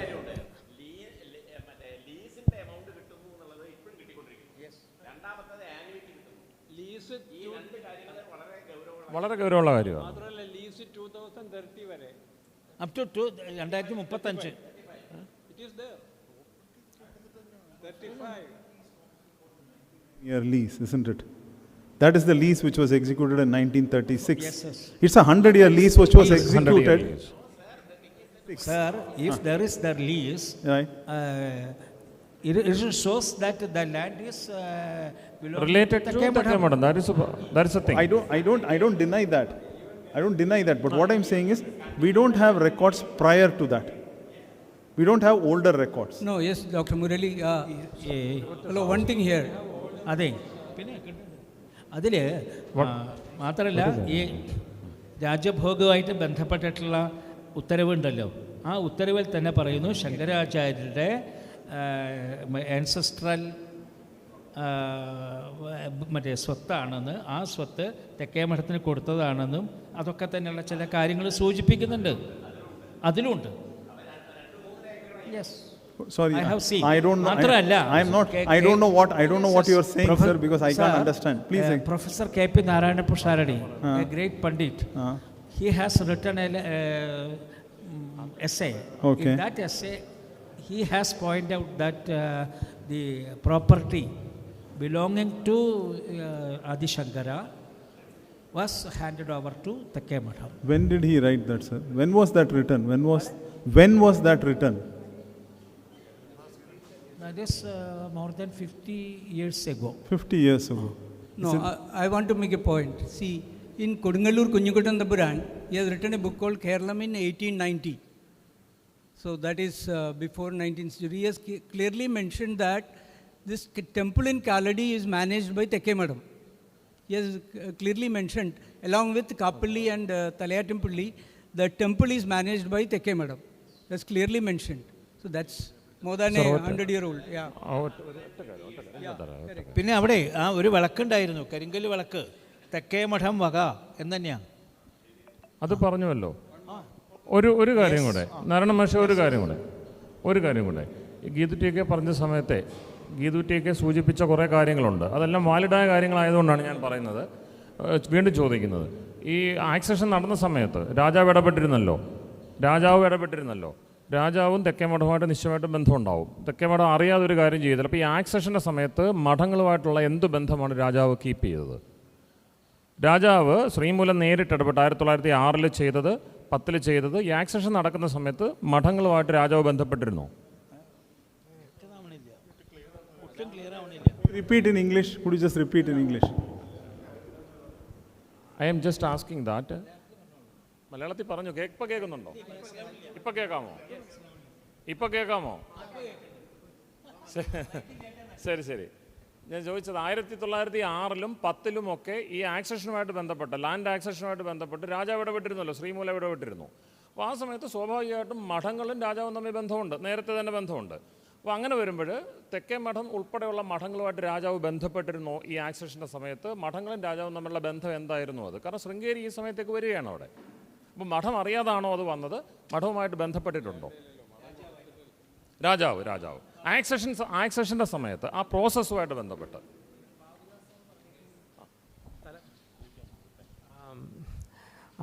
വളരെ ഗൗരവമുള്ള കാര്യമാണ്. മാത്രമല്ല lease 2030 വരെ, up to 2035. it is there. 35 year lease, isn't it? That is the lease which was executed in 1936. Yes. It's a 100-year lease which was executed. Sir, if there is the lease, right. It shows that the land is related to Tekke Madham. That is a thing. I don't deny that. But what I'm saying is, we don't have records prior to that. We don't have older records. No, yes, Dr. Murali. Hello, one thing here. അതെ, പിന്നെ അതിൽ മാത്രമല്ല ഈ രാജ്യഭോഗവുമായിട്ട് ബന്ധപ്പെട്ടിട്ടുള്ള ഉത്തരവുണ്ടല്ലോ, ആ ഉത്തരവിൽ തന്നെ പറയുന്നു ശങ്കരാചാര്യരുടെ ആൻസസ്ട്രൽ മറ്റേ സ്വത്താണെന്ന്, ആ സ്വത്ത് തെക്കേ മഠത്തിന് കൊടുത്തതാണെന്നും അതൊക്കെ തന്നെയുള്ള ചില കാര്യങ്ങൾ സൂചിപ്പിക്കുന്നുണ്ട്, അതിലുണ്ട്. Yes. Sorry, I have seen. I don't know. I don't know what you are saying, sir, because I can't understand. Please. Professor K.P. Narayana Pusharadi, a great Pandit, he has written an essay. Okay. In that essay, he has pointed out that the property belonging to Adi Sankara was handed over to Tekke Madham. When did he write that, sir? When was that written? When was that written? That is more than 50 years ago. 50 years ago. No, I want to make a point. See, in Kodungalur Kunyukuttan Thapuran, he has written a book called Kerala in 1890. So that is before 19th century. He has clearly mentioned that this temple in Kalady is managed by Tekke Madam. He has clearly mentioned, along with Kappalli and Talayattampalli, the temple is managed by Tekke Madam. That's clearly mentioned. So that's more than 100-year-old. Yeah. പിന്നെ അവിടെ ആ ഒരു വിളക്കുണ്ടായിരുന്നു, കരിങ്കല്ല് വിളക്ക്, തെക്കേ മഠം വക എന്ന് തന്നെയാണ്. അത് പറഞ്ഞുവല്ലോ. ഒരു കാര്യം കൂടെ, നാരായണ മാഷ, ഒരു കാര്യം കൂടെ ഗീതുട്ടിയൊക്കെ പറഞ്ഞ സമയത്തെ ഗീതുട്ടിയൊക്കെ സൂചിപ്പിച്ച കുറേ കാര്യങ്ങളുണ്ട്. അതെല്ലാം വാലിഡായ കാര്യങ്ങളായതുകൊണ്ടാണ് ഞാൻ പറയുന്നത്, വീണ്ടും ചോദിക്കുന്നത്. ഈ ആക്സഷൻ നടന്ന സമയത്ത് രാജാവ് ഇടപെട്ടിരുന്നല്ലോ. രാജാവും തെക്കേ മഠവുമായിട്ട് നിശ്ചയമായിട്ട് ബന്ധമുണ്ടാവും. തെക്കേ മഠം അറിയാതെ ഒരു കാര്യം ചെയ്തില്ല. അപ്പോൾ ഈ ആക്സഷൻ്റെ സമയത്ത് മഠങ്ങളുമായിട്ടുള്ള എന്ത് ബന്ധമാണ് രാജാവ് കീപ്പ് ചെയ്തത്? രാജാവ് ശ്രീമൂലം നേരിട്ട് ഇടപെട്ട് 1906 ചെയ്തത്, 10 ചെയ്തത്, ഈ ആക്സഷൻ നടക്കുന്ന സമയത്ത് മഠങ്ങളുമായിട്ട് രാജാവ് ബന്ധപ്പെട്ടിരുന്നോ? Repeat in English. Could you just repeat in English? I am just asking that. മലയാളത്തിൽ പറഞ്ഞു. ഇപ്പം കേൾക്കുന്നുണ്ടോ? ഇപ്പം കേൾക്കാമോ? ശരി. ഞാൻ ചോദിച്ചത് 1906-ലും 10-ലും ഒക്കെ ഈ ആക്സഷനുമായിട്ട് ബന്ധപ്പെട്ട്, ലാൻഡ് ആക്സഷനുമായിട്ട് ബന്ധപ്പെട്ട് രാജാവ് ഇടപെട്ടിരുന്നല്ലോ, ശ്രീമൂലം ഇടപെട്ടിരുന്നു. അപ്പോൾ ആ സമയത്ത് സ്വാഭാവികമായിട്ടും മഠങ്ങളും രാജാവും തമ്മിൽ ബന്ധമുണ്ട്, നേരത്തെ തന്നെ ബന്ധമുണ്ട്. അപ്പോൾ അങ്ങനെ വരുമ്പോൾ തെക്കേ മഠം ഉൾപ്പെടെയുള്ള മഠങ്ങളുമായിട്ട് രാജാവ് ബന്ധപ്പെട്ടിരുന്നോ ഈ ആക്സഷൻ്റെ സമയത്ത്? മഠങ്ങളും രാജാവും തമ്മിലുള്ള ബന്ധം എന്തായിരുന്നു അത്? കാരണം ശൃംഗേരി ഈ സമയത്തേക്ക് വരികയാണ് അവിടെ. അപ്പോൾ മഠം അറിയാതാണോ അത് വന്നത്? മഠവുമായിട്ട് ബന്ധപ്പെട്ടിട്ടുണ്ടോ? രാജാവ് ആക്സഷൻ്റെ സമയത്ത് ആ പ്രോസസ്സുമായിട്ട് ബന്ധപ്പെട്ട്.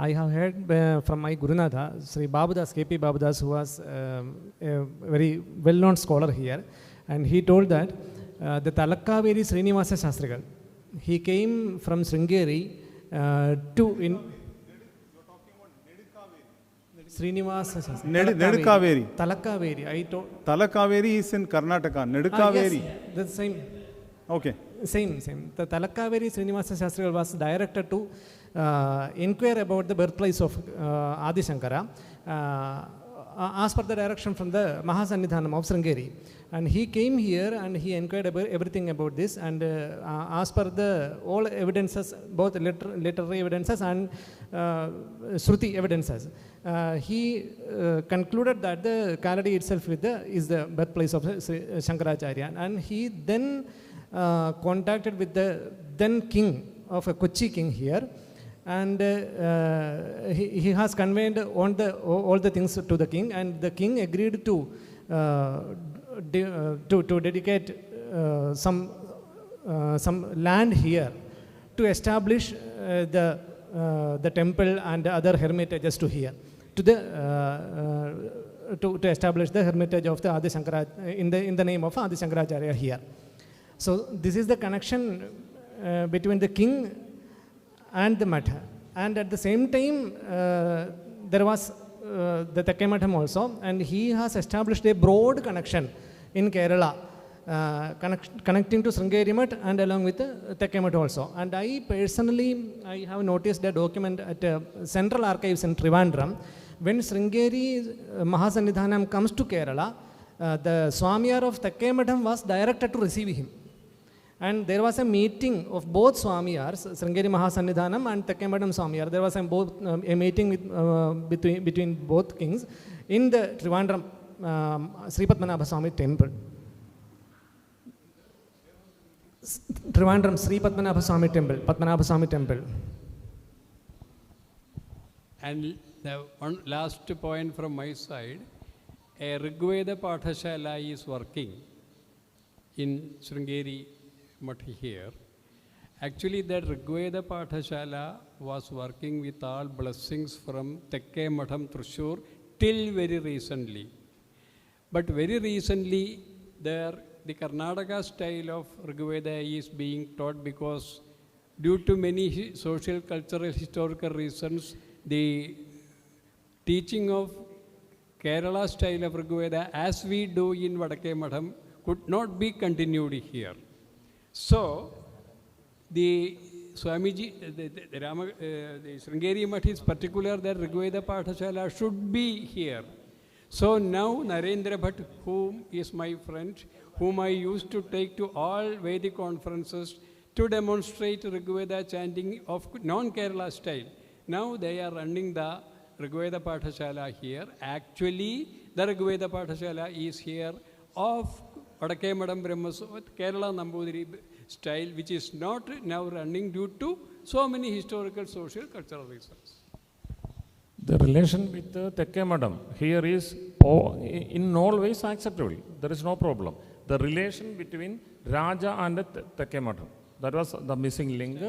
I have heard from my Gurunatha, Sri Babudas, K.P. Babudas, who was a very well-known scholar here, and he told that the Talakkaveri Srinivasa Shastrigal, he came from Sringeri to in Srinivasa Shastrigal. Nedukaveri. Talakkaveri. I told. Talakkaveri is in Karnataka. Nedukaveri. Yes, the same. Okay. Same. The Talakkaveri Srinivasa Shastrigal was directed to inquire about the birthplace of Adi Sankara as per the direction from the Mahasannidhanam of Sringeri. And he came here and he inquired about everything about this, and as per the all evidences, both literary evidences and Shruti evidences, he concluded that the Kalady itself is the birthplace of Shankaracharya. And he then contacted with the then king of a Kochi king here, and he has conveyed all the things to the king, and the king agreed to dedicate some land here to establish the temple and other hermitages to here, to establish the hermitage of the Adi Sankara in the name of Adi Shankaracharya here. So this is the connection between the king and the Matha. And at the same time, there was the Tekke Matham also, and he has established a broad connection in Kerala, connecting to Sringeri Math and along with Tekke Math also. And I personally, I have noticed a document at Central Archives in Trivandrum. When Sringeri Mahasannidhanam comes to Kerala, the Swamiyar of Tekke Matham was directed to receive him. And there was a meeting of both Swamiyars, Sringeri Mahasannidhanam and Tekke Matham Swamiyar. There was a meeting between both kings in the Trivandrum Sri Padmanabha Swami temple. Trivandrum Sri Padmanabha Swami temple. And the one last point from my side, a Rigveda Pathashala is working in Sringeri Math here. Actually, that Rigveda Pathashala was working with all blessings from Tekke Matham Thrissur till very recently. But very recently, the Karnataka style of Rigveda is being taught because due to many social, cultural, historical reasons, the teaching of Kerala style of Rigveda as we do in Vadakke Matham could not be continued here. So, the Swamiji, the Sringeri Math is particular that Rigveda Pathashala should be here. So now Narendra Bhatt, whom is my friend, whom I used to take to all Vedic conferences to demonstrate Rigveda chanting of non-Kerala style. Now they are running the Rigveda Pathashala here. Actually, the Rigveda Pathashala is here of Vadakke Madam Brahmaswat Kerala Nambudiri style, which is not now running due to so many historical, social, cultural reasons. The relation with Tekke Madam here is in all ways acceptable. There is no problem. The relation between Raja and Tekke Madam, that was the missing link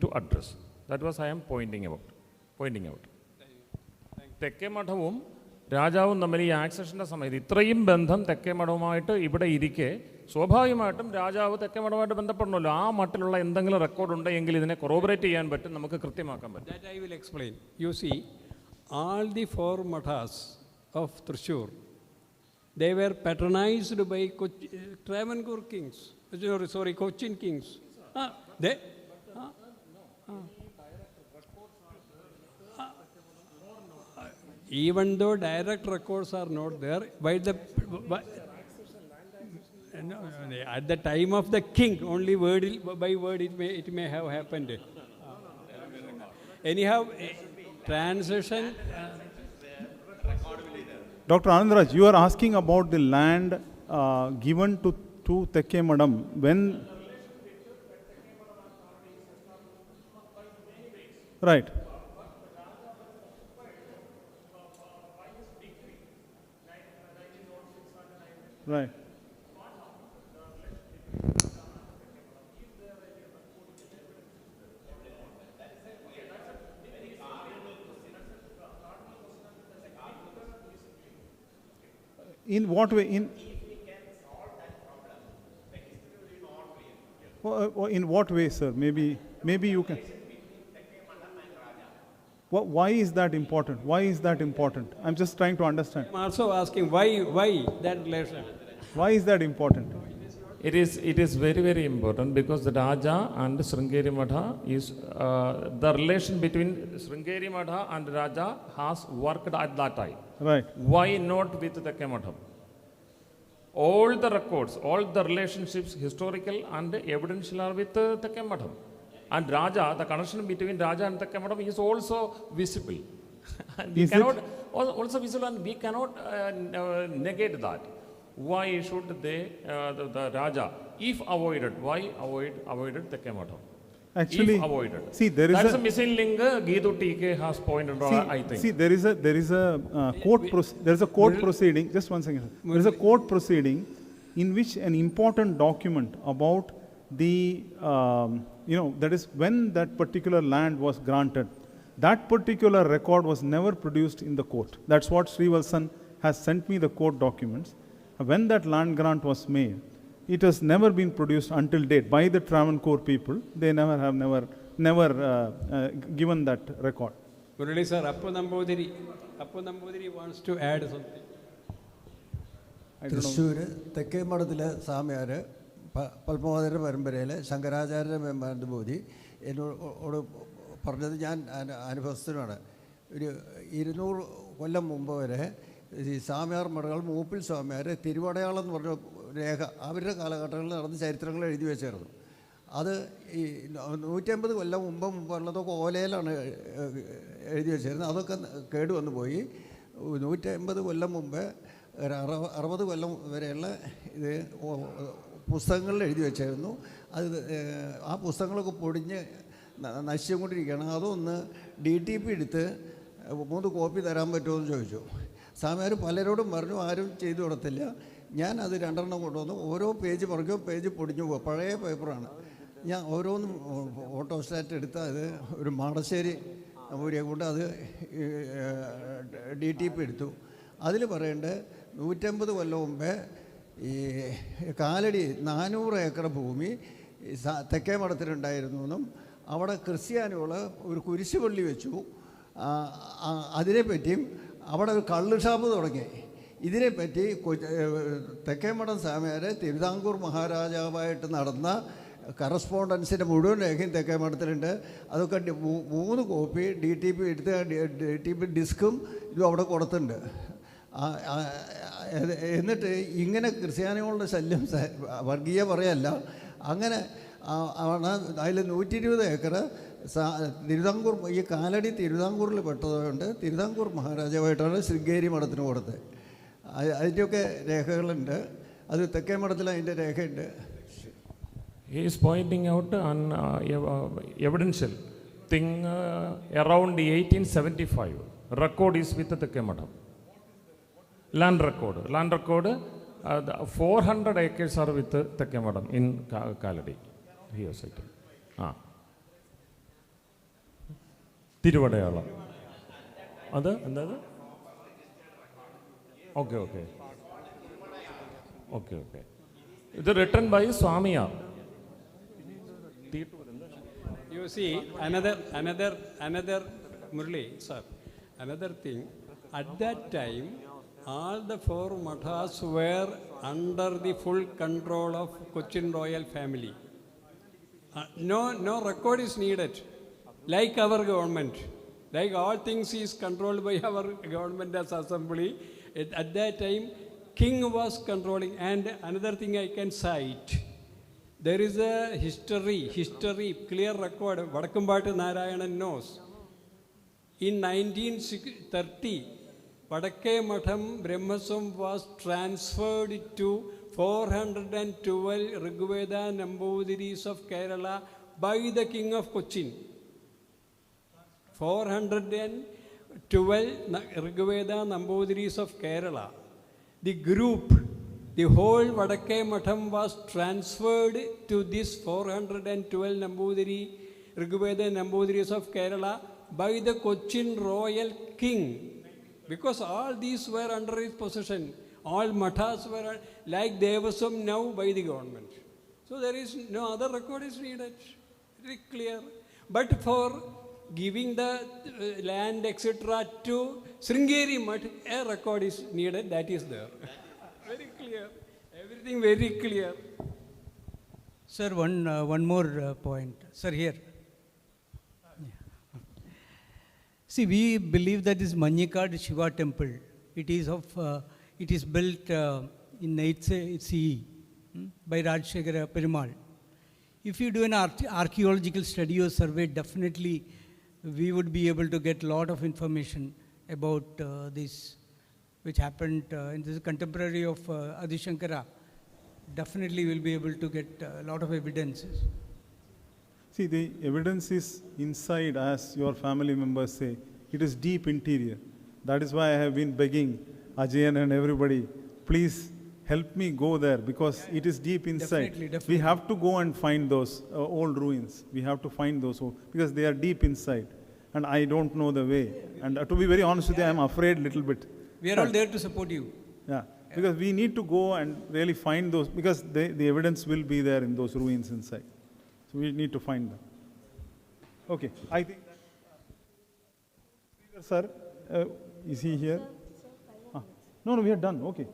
to address. That was I am pointing out. Tekke Madhavum, രാജാവും തമ്മിൽ ഈ ആക്സഷൻ്റെ സമയത്ത് ഇത്രയും ബന്ധം തെക്കേ മഠവുമായിട്ട് ഇവിടെ ഇരിക്കെ സ്വാഭാവികമായിട്ടും രാജാവ് തെക്കേ മഠവുമായിട്ട് ബന്ധപ്പെടണമല്ലോ. ആ മട്ടിലുള്ള എന്തെങ്കിലും റെക്കോർഡ് ഉണ്ടെങ്കിൽ ഇതിനെ കൊറോബറേറ്റ് ചെയ്യാൻ പറ്റും, നമുക്ക് കൃത്യമാക്കാൻ പറ്റും. That I will explain. You see, all the 4 mathas of Thrissur, they were patronized by Travancore kings. Sorry, Cochin kings. Even though direct records are not there, at the time of the king, only by word it may have happened. Anyhow, transition. Dr. Anandraj, you are asking about the land given to Tekke Madam when. Right. Right. In what way? In what way, sir? Maybe you can. Why is that important? Why is that important? I'm just trying to understand. I'm also asking why that relation? Why is that important? It is very, very important because the Raja and Sringeri Matha is the relation between Sringeri Matha and Raja has worked at that time. Right. Why not with Tekke Madam? All the records, all the relationships, historical and evidential, are with Tekke Madam. And Raja, the connection between Raja and Tekke Madam is also visible. And we cannot also visible, and we cannot negate that. Why should they, the Raja, if avoided, why avoided Tekke Madam? Actually, if avoided. See, there is that's a missing link. Geetu TK has pointed out, I think. See, there is a court proceeding. Just one second. There is a court proceeding in which an important document about the that is when that particular land was granted. That particular record was never produced in the court. That's what Sri Valsan has sent me, the court documents. When that land grant was made, it has never been produced until date by the Travancore people. They never given that record. Murali sir, Appu Nambudiri wants to add something. Thrissur തെക്കേ മഠത്തിലെ സ്വാമിയാർ പത്മനാഭരുടെ പരമ്പരയിൽ ശങ്കരാചാര്യ മേമാനന്ദബോധി എന്നോട് പറഞ്ഞത് ഞാൻ അനുഭവസ്ഥനാണ്. ഒരു 200 കൊല്ലം മുമ്പ് വരെ ഈ സ്വാമിയാർ മഠങ്ങൾ മൂപ്പിൽ സ്വാമിയാർ തിരുവടയാളം എന്ന് പറഞ്ഞ രേഖ അവരുടെ കാലഘട്ടങ്ങളിൽ നടന്ന ചരിത്രങ്ങൾ എഴുതി വെച്ചായിരുന്നു. അത് ഈ 150 കൊല്ലം മുമ്പുള്ളതൊക്കെ ഓലയിലാണ് എഴുതി വെച്ചിരുന്നത്. അതൊക്കെ കേടുവന്നു പോയി. 150 കൊല്ലം മുമ്പ് 60 കൊല്ലം വരെയുള്ള ഇത് പുസ്തകങ്ങളിൽ എഴുതി വെച്ചായിരുന്നു. അത് ആ പുസ്തകങ്ങളൊക്കെ പൊടിഞ്ഞ് നശിച്ചുകൊണ്ടിരിക്കുകയാണ്. അതൊന്ന് DTP എടുത്ത് 3 കോപ്പി തരാൻ പറ്റുമോ എന്ന് ചോദിച്ചു. സ്വാമിയാർ പലരോടും പറഞ്ഞു, ആരും ചെയ്തു കൊടുത്തില്ല. ഞാൻ അത് 2 എണ്ണം കൊണ്ടുവന്നു. ഓരോ പേജ് പറയുമ്പോൾ പേജ് പൊടിഞ്ഞു പോകുക. പഴയ പേപ്പറാണ്. ഞാൻ ഓരോന്നും ഫോട്ടോസ്റ്റാറ്റ് എടുത്ത് അത് ഒരു മാടശ്ശേരി നമ്പൂരിയെ കൊണ്ട് അത് DTP എടുത്തു. അതിൽ പറയേണ്ടത് 150 കൊല്ലം മുമ്പേ ഈ കാലടി 400 ഏക്കർ ഭൂമി തെക്കേ മഠത്തിലുണ്ടായിരുന്നു എന്നും അവിടെ ക്രിസ്ത്യാനികൾ ഒരു കുരിശുപള്ളി വെച്ചു. അതിനെപ്പറ്റിയും അവിടെ ഒരു കള്ള് ഷാപ്പ് തുടങ്ങി. ഇതിനെപ്പറ്റി തെക്കേ മഠം സ്വാമിയാർ തിരുവിതാംകൂർ മഹാരാജാവായിട്ട് നടന്ന കറസ്പോണ്ടൻസിൻ്റെ മുഴുവൻ രേഖയും തെക്കേ മഠത്തിലുണ്ട്. അതൊക്കെ 3 കോപ്പി DTP എടുത്ത് DTP ഡിസ്കും ഇതും അവിടെ കൊടുത്തിട്ടുണ്ട്. എന്നിട്ട് ഇങ്ങനെ ക്രിസ്ത്യാനികളുടെ ശല്യം വർഗീയ പറയല്ല, അങ്ങനെ അതിൽ 120 ഏക്കർ തിരുവിതാംകൂർ, ഈ കാലടി തിരുവിതാംകൂറിൽ പെട്ടതുകൊണ്ട് തിരുവിതാംകൂർ മഹാരാജാവായിട്ടാണ് ശൃംഗേരി മഠത്തിന് കൊടുത്തത്. അതിൻ്റെയൊക്കെ രേഖകളുണ്ട്. അത് തെക്കേ മഠത്തിൽ അതിൻ്റെ രേഖയുണ്ട്. He is pointing out an evidential thing around 1875. Record is with the Tekke Madam. Land record. 400 acres are with the Tekke Madam in Kalady. He was saying. Tiruvadayalam. Another? Okay. It is written by Swamiya. You see, another Murli, sir, another thing, at that time, all the 4 mathas were under the full control of Cochin royal family. No record is needed, like our government. Like all things is controlled by our government as assembly. At that time, king was controlling. And another thing I can cite, there is a history, clear record, Vadakambatu Narayanan knows. In 1930, Vadakke Matham Brahmasam was transferred to 412 Rigveda Namboodiris of Kerala by the king of Cochin. 412 Rigveda Namboodiris of Kerala. The group, the whole Vadakke Matham was transferred to this 412 Nambudiri, Rigveda Nambudiris of Kerala by the Cochin royal king. Because all these were under his possession. All mathas were like Devasam now by the government. So there is no other record is needed. Very clear. But for giving the land, etc. to Sringeri Math, a record is needed. That is there. Very clear. Everything very clear. Sir, one more point. Sir, here. See, we believe that this Manyikad Shiva temple, it is built in 8th CE by Rajshekara Perumal. If you do an archaeological study or survey, definitely we would be able to get a lot of information about this, which happened in this contemporary of Adi Sankara. Definitely we'll be able to get a lot of evidences. See, the evidence is inside, as your family members say. It is deep interior. That is why I have been begging Ajayan and everybody, please help me go there, because it is deep inside. Definitely. We have to go and find those old ruins. We have to find those, because they are deep inside. And I don't know the way. And to be very honest with you, I am afraid a little bit. We are all there to support you. Yeah, because we need to go and really find those, because the evidence will be there in those ruins inside. So we need to find them. Okay, I think that, sir, is he here? No, we are done. Okay.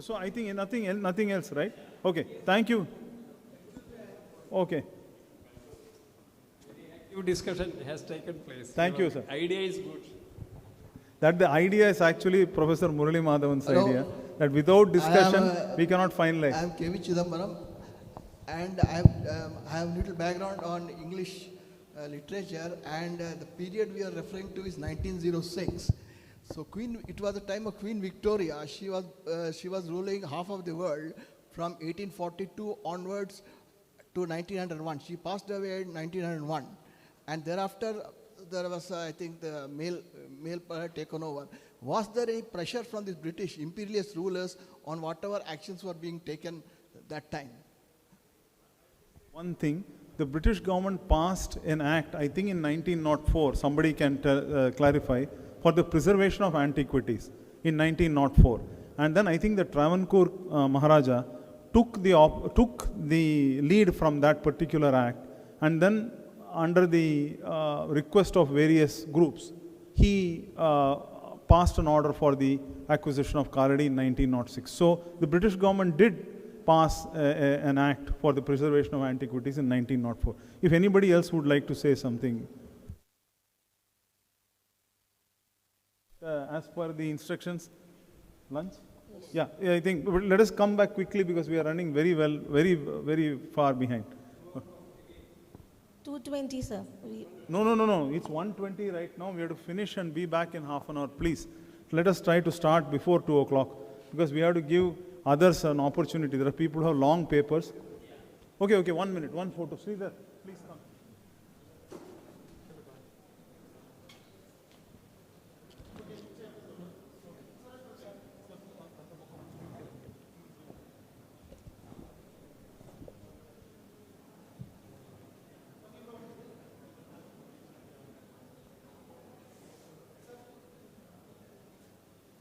So I think nothing else, right? Okay, thank you. Okay. Your discussion has taken place. Thank you, sir. Idea is good. That the idea is actually Professor Murali Madhavan's idea, that without discussion we cannot finalize. I am K.V. Chidambaram, and I have little background on English literature, and the period we are referring to is 1906. So it was the time of Queen Victoria. She was ruling half of the world from 1842 onwards to 1901. She passed away in 1901, and thereafter there was, I think, the male power taken over. Was there any pressure from the British imperialist rulers on whatever actions were being taken that time? One thing, the British government passed an act, I think in 1904, somebody can clarify, for the preservation of antiquities in 1904. And then I think the Travancore Maharaja took the lead from that particular act, and then under the request of various groups, he passed an order for the acquisition of Kalady in 1906. So the British government did pass an act for the preservation of antiquities in 1904. If anybody else would like to say something. As per the instructions, lunch? Yeah, I think let us come back quickly because we are running very far behind. 2:20, sir. No. It's 1:20 right now. We have to finish and be back in half an hour. Please, let us try to start before 2 o'clock because we have to give others an opportunity. There are people who have long papers. Okay, 1 minute, one photo. See there.